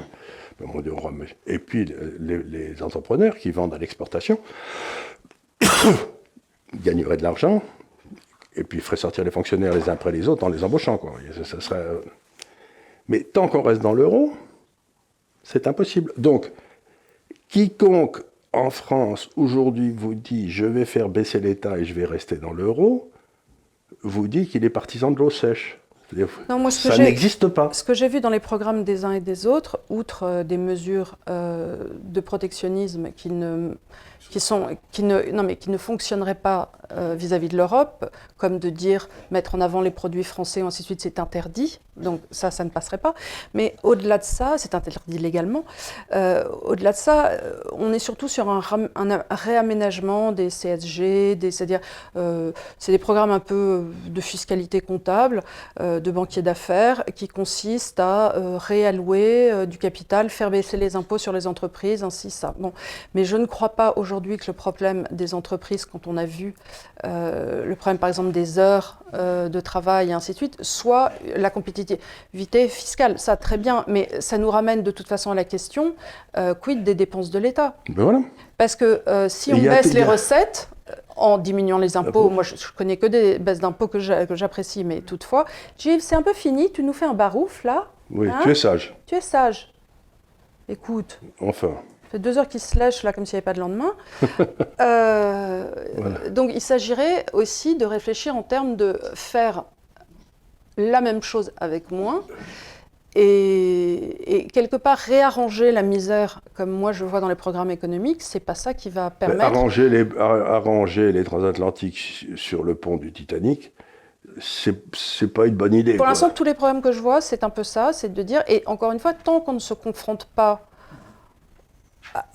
Et puis les entrepreneurs qui vendent à l'exportation gagneraient de l'argent et puis feraient sortir les fonctionnaires les uns après les autres en les embauchant, quoi. Ça serait... Mais tant qu'on reste dans l'euro, c'est impossible. Donc, quiconque en France aujourd'hui vous dit « je vais faire baisser l'État et je vais rester dans l'euro », vous dit qu'il est partisan de l'eau sèche. Non, moi, ça n'existe pas. Ce que j'ai vu dans les programmes des uns et des autres, outre des mesures de protectionnisme qui ne fonctionneraient pas vis-à-vis de l'Europe, comme de dire mettre en avant les produits français, ainsi de suite, c'est interdit. Donc ça ne passerait pas. Mais au-delà de ça, c'est interdit légalement. Au-delà de ça, on est surtout sur un réaménagement des CSG, c'est-à-dire c'est des programmes un peu de fiscalité comptable, de banquier d'affaires qui consiste à réallouer du capital, faire baisser les impôts sur les entreprises, ainsi ça. Bon. Mais je ne crois pas aujourd'hui que le problème des entreprises, quand on a vu le problème par exemple des heures de travail et ainsi de suite, soit la compétitivité fiscale. Ça, très bien, mais ça nous ramène de toute façon à la question, quid des dépenses de l'État ? Ben voilà. Parce que si on baisse les recettes, en diminuant les impôts, moi je connais que des baisses d'impôts que j'apprécie, mais toutefois, Gilles, c'est un peu fini, tu nous fais un barouf là. Oui, tu es sage. Tu es sage. Écoute, enfin. Ça fait 2 heures qu'il se lèche là comme s'il n'y avait pas de lendemain. Voilà. Donc il s'agirait aussi de réfléchir en termes de faire la même chose avec moins. Et quelque part, réarranger la misère, comme moi je vois dans les programmes économiques, c'est pas ça qui va permettre... Arranger les transatlantiques sur le pont du Titanic, c'est pas une bonne idée. Pour l'instant, tous les programmes que je vois, c'est un peu ça, c'est de dire, et encore une fois, tant qu'on ne se confronte pas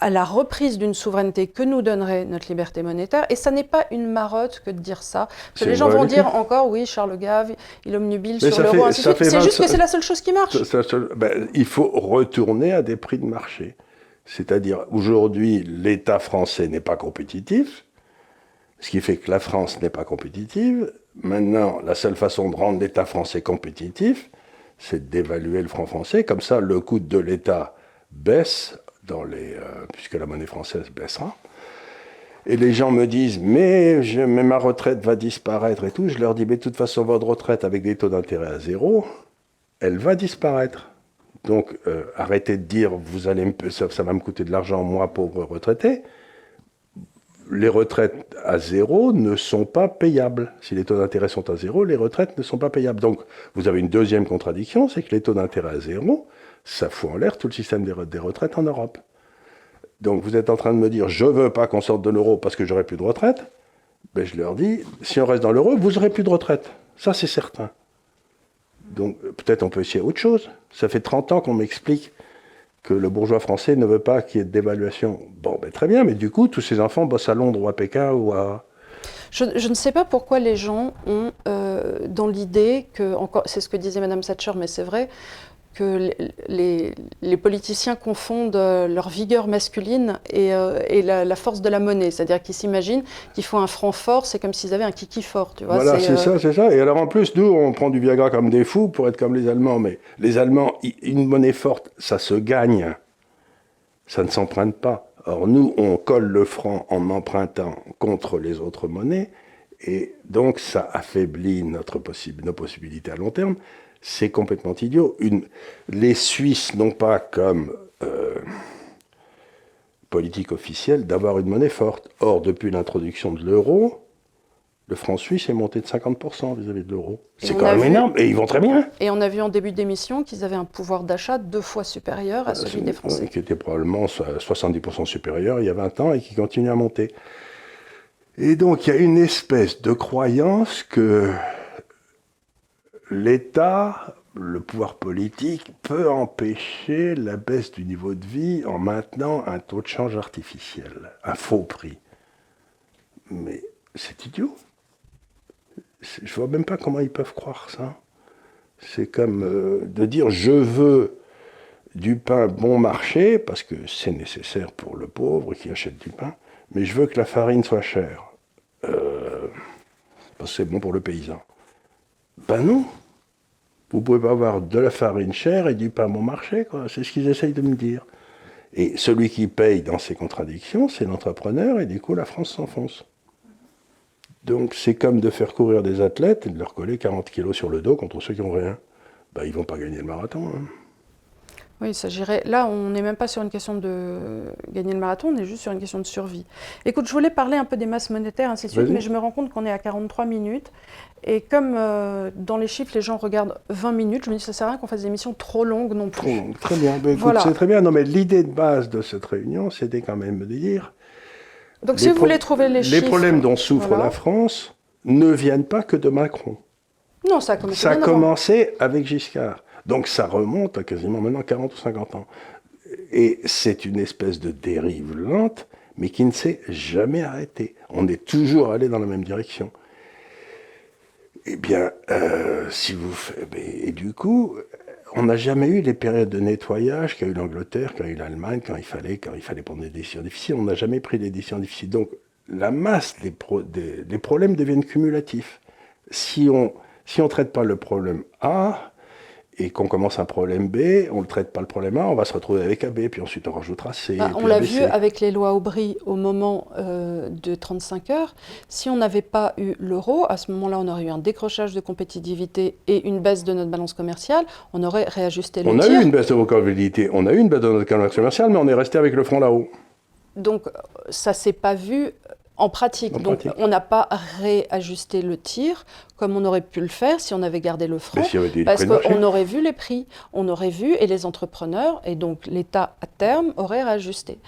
à la reprise d'une souveraineté que nous donnerait notre liberté monétaire, et ça n'est pas une marotte que de dire ça. Parce que les gens vont dire encore, oui, Charles Gave, il omnubile sur l'euro, ainsi de suite. C'est juste que c'est la seule chose qui marche. Il faut retourner à des prix de marché. C'est-à-dire, aujourd'hui, l'État français n'est pas compétitif, ce qui fait que la France n'est pas compétitive. Maintenant, la seule façon de rendre l'État français compétitif, c'est d'évaluer le franc français. Comme ça, le coût de l'État baisse, puisque la monnaie française baissera. Et les gens me disent, mais ma retraite va disparaître et tout. Je leur dis, mais de toute façon, votre retraite avec des taux d'intérêt à 0, elle va disparaître. Donc, arrêtez de dire, ça va me coûter de l'argent, moi, pauvre retraité. Les retraites à 0 ne sont pas payables. Si les taux d'intérêt sont à 0, les retraites ne sont pas payables. Donc, vous avez une deuxième contradiction, c'est que les taux d'intérêt à 0, ça fout en l'air tout le système des retraites en Europe. Donc, vous êtes en train de me dire, je ne veux pas qu'on sorte de l'euro parce que j'aurai plus de retraite. Ben, je leur dis, si on reste dans l'euro, vous n'aurez plus de retraite. Ça, c'est certain. Donc, peut-être on peut essayer autre chose. Ça fait 30 ans qu'on m'explique que le bourgeois français ne veut pas qu'il y ait de dévaluation. Bon, ben, très bien, mais du coup, tous ces enfants bossent à Londres ou à Pékin ou à... Je ne sais pas pourquoi les gens ont dans l'idée que, c'est ce que disait Madame Thatcher, mais c'est vrai, que les politiciens confondent leur vigueur masculine et la force de la monnaie. C'est-à-dire qu'ils s'imaginent qu'il faut un franc fort, c'est comme s'ils avaient un kiki fort. Tu vois, voilà, c'est ça. Et alors en plus, nous, on prend du Viagra comme des fous pour être comme les Allemands. Mais les Allemands, une monnaie forte, ça se gagne. Ça ne s'emprunte pas. Or, nous, on colle le franc en empruntant contre les autres monnaies. Et donc, ça affaiblit nos possibilités à long terme. C'est complètement idiot. Les Suisses n'ont pas comme politique officielle d'avoir une monnaie forte. Or, depuis l'introduction de l'euro, le franc suisse est monté de 50% vis-à-vis de l'euro. C'est quand même énorme, et ils vont très bien. Et on a vu en début d'émission qu'ils avaient un pouvoir d'achat 2 fois supérieur à celui des Français. Qui était probablement 70% supérieur il y a 20 ans et qui continue à monter. Et donc, il y a une espèce de croyance que l'État, le pouvoir politique, peut empêcher la baisse du niveau de vie en maintenant un taux de change artificiel, un faux prix. Mais c'est idiot. Je ne vois même pas comment ils peuvent croire ça. C'est comme de dire « je veux du pain bon marché » parce que c'est nécessaire pour le pauvre qui achète du pain, mais je veux que la farine soit chère. Parce que c'est bon pour le paysan. Ben non. Vous pouvez pas avoir de la farine chère et du pain bon marché, quoi. C'est ce qu'ils essayent de me dire. Et celui qui paye dans ces contradictions, c'est l'entrepreneur, et du coup, la France s'enfonce. Donc, c'est comme de faire courir des athlètes et de leur coller 40 kilos sur le dos contre ceux qui n'ont rien. Ben, ils vont pas gagner le marathon. Hein. Oui, il s'agirait... Là, on n'est même pas sur une question de gagner le marathon, on est juste sur une question de survie. Écoute, je voulais parler un peu des masses monétaires, ainsi de suite, mais je me rends compte qu'on est à 43 minutes. Et comme dans les chiffres, les gens regardent 20 minutes, je me dis que ça ne sert à rien qu'on fasse des émissions trop longues non plus. Trop longues, très bien. Ben, écoute, voilà. C'est très bien. Non, mais l'idée de base de cette réunion, c'était quand même de dire... Donc, si vous voulez trouver les chiffres... Les problèmes dont souffre la France ne viennent pas que de Macron. Non, ça a commencé Ça a commencé avec Giscard. Donc ça remonte à quasiment maintenant 40 ou 50 ans. Et c'est une espèce de dérive lente, mais qui ne s'est jamais arrêtée. On est toujours allé dans la même direction. Eh bien, si vous et du coup, on n'a jamais eu les périodes de nettoyage qu'a eu l'Angleterre, qu'a eu l'Allemagne, quand il fallait prendre des décisions difficiles. On n'a jamais pris des décisions difficiles. Donc, la masse des problèmes deviennent cumulatifs. Si on traite pas le problème A et qu'on commence un problème B, on ne le traite pas le problème A, on va se retrouver avec AB, puis ensuite on rajoutera C. On l'a vu avec les lois Aubry au moment de 35 heures. Si on n'avait pas eu l'euro, à ce moment-là, on aurait eu un décrochage de compétitivité et une baisse de notre balance commerciale. On aurait réajusté le tir. On a eu une baisse de compétitivité, on a eu une baisse de notre balance commerciale, mais on est resté avec le front là-haut. Donc, ça ne s'est pas vu en pratique. Donc, on n'a pas réajusté le tir comme on aurait pu le faire si on avait gardé le franc, parce qu'on aurait vu les prix, on aurait vu, et les entrepreneurs, et donc l'État à terme, aurait réajusté.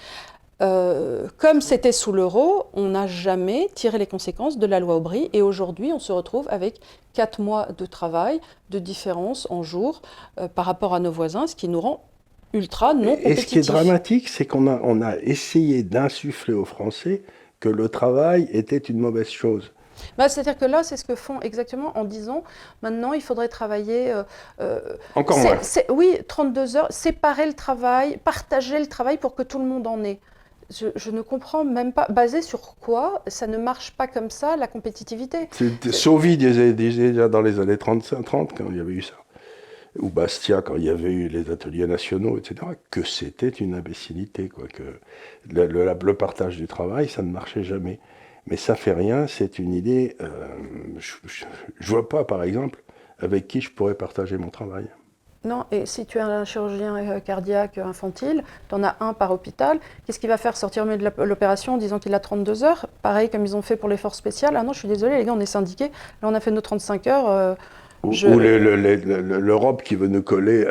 Comme c'était sous l'euro, on n'a jamais tiré les conséquences de la loi Aubry, et aujourd'hui, on se retrouve avec 4 mois de travail, de différence en jours par rapport à nos voisins, ce qui nous rend ultra non compétitifs. Et ce qui est dramatique, c'est qu'on a essayé d'insuffler aux Français que le travail était une mauvaise chose. C'est-à-dire que là, c'est ce que font exactement en disant, maintenant, il faudrait travailler... Encore moins. Oui, 32 heures, séparer le travail, partager le travail pour que tout le monde en ait. Je ne comprends même pas. Basé sur quoi? Ça ne marche pas comme ça, la compétitivité. Sauvy disait déjà dans les années 30, quand il y avait eu ça, ou Bastia, quand il y avait eu les ateliers nationaux, etc., que c'était une imbécilité, quoi, que le partage du travail, ça ne marchait jamais. Mais ça fait rien, c'est une idée. Je vois pas, par exemple, avec qui je pourrais partager mon travail. Non, et si tu es un chirurgien cardiaque infantile, tu en as un par hôpital, qu'est-ce qu'il va faire? Sortir de l'opération en disant qu'il a 32 heures? Pareil comme ils ont fait pour les forces spéciales. Ah non, je suis désolée, les gars, on est syndiqués. Là, on a fait nos 35 heures. Ou l'Europe qui veut nous coller,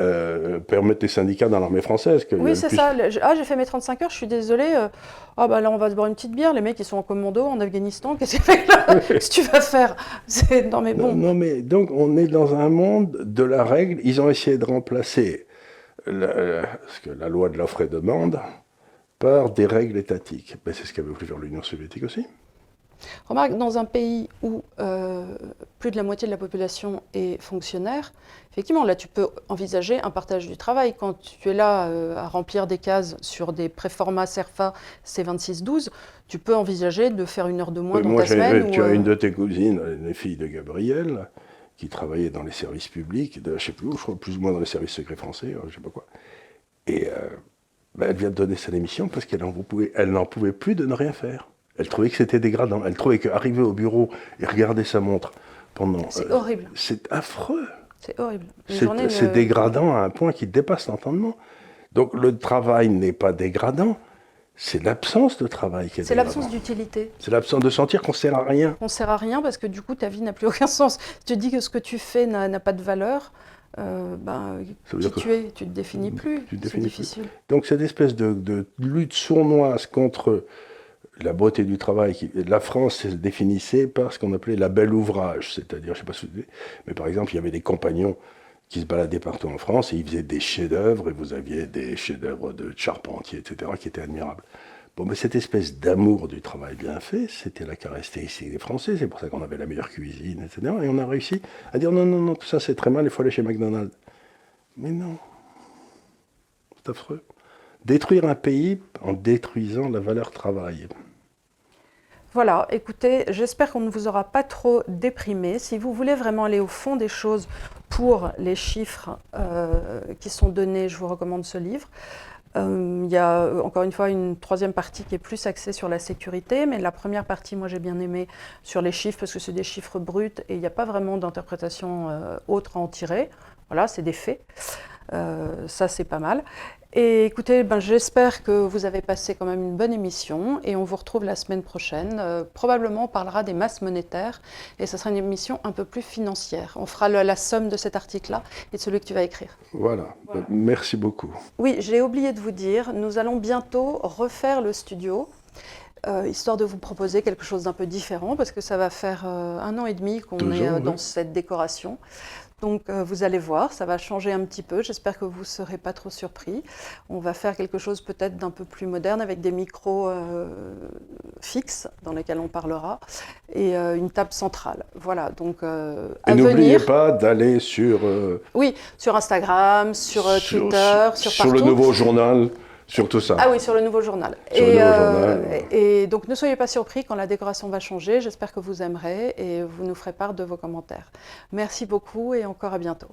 permettre les syndicats dans l'armée française. Oui, c'est ça. J'ai fait mes 35 heures, je suis désolée. Là, on va se boire une petite bière. Les mecs, ils sont en commando en Afghanistan. Qu'est-ce que tu vas faire? Non, mais bon. Non, mais donc, on est dans un monde de la règle. Ils ont essayé de remplacer la loi de l'offre et demande par des règles étatiques. Ben, c'est ce qu'avait voulu faire l'Union soviétique aussi. Remarque, dans un pays où plus de la moitié de la population est fonctionnaire, effectivement, là, tu peux envisager un partage du travail. Quand tu es là à remplir des cases sur des préformats CERFA C2612, tu peux envisager de faire 1 heure de moins dans ta semaine. Tu as une de tes cousines, les filles de Gabriel, qui travaillait dans les services publics, je ne sais plus où, je crois plus ou moins dans les services secrets français, je ne sais pas quoi. Et elle vient de donner sa démission parce qu'elle n'en pouvait plus de ne rien faire. Elle trouvait que c'était dégradant. Elle trouvait qu'arriver au bureau et regarder sa montre pendant... C'est horrible. C'est affreux. C'est horrible. C'est dégradant à un point qui dépasse l'entendement. Donc le travail n'est pas dégradant, c'est l'absence de travail qui est dégradant. C'est l'absence d'utilité. C'est l'absence de sentir qu'on ne sert à rien. On ne sert à rien parce que du coup, ta vie n'a plus aucun sens. Si tu te dis que ce que tu fais n'a pas de valeur, qui tu es, tu ne te définis plus. C'est difficile. Donc cette espèce de lutte sournoise contre... la beauté du travail, la France se définissait par ce qu'on appelait la belle ouvrage, c'est-à-dire, je ne sais pas si vous savez, mais par exemple, il y avait des compagnons qui se baladaient partout en France et ils faisaient des chefs-d'œuvre et vous aviez des chefs-d'œuvre de Charpentier, etc., qui étaient admirables. Bon, mais cette espèce d'amour du travail bien fait, c'était la caractéristique des Français, c'est pour ça qu'on avait la meilleure cuisine, etc., et on a réussi à dire non, tout ça c'est très mal, il faut aller chez McDonald's. Mais non, c'est affreux. Détruire un pays en détruisant la valeur travail. Voilà, écoutez, j'espère qu'on ne vous aura pas trop déprimé. Si vous voulez vraiment aller au fond des choses pour les chiffres qui sont donnés, je vous recommande ce livre. Il y a encore une fois une troisième partie qui est plus axée sur la sécurité, mais la première partie, moi j'ai bien aimé sur les chiffres parce que c'est des chiffres bruts et il n'y a pas vraiment d'interprétation autre à en tirer. Voilà, c'est des faits. Ça, c'est pas mal. Et écoutez, j'espère que vous avez passé quand même une bonne émission et on vous retrouve la semaine prochaine. Probablement, on parlera des masses monétaires et ce sera une émission un peu plus financière. On fera la somme de cet article-là et de celui que tu vas écrire. Voilà. Merci beaucoup. Oui, j'ai oublié de vous dire, nous allons bientôt refaire le studio. Histoire de vous proposer quelque chose d'un peu différent parce que ça va faire 1 an et demi qu'on est dans cette décoration. Donc vous allez voir, ça va changer un petit peu. J'espère que vous ne serez pas trop surpris. On va faire quelque chose peut-être d'un peu plus moderne avec des micros fixes dans lesquels on parlera et une table centrale. Voilà, donc Et à n'oubliez venir. pas d'aller sur, Oui, sur Instagram, sur Twitter, sur sur le partout. nouveau journal, sur tout ça. Ah oui, sur le nouveau journal. Sur le nouveau journal. Et donc ne soyez pas surpris quand la décoration va changer. J'espère que vous aimerez et vous nous ferez part de vos commentaires. Merci beaucoup et encore à bientôt.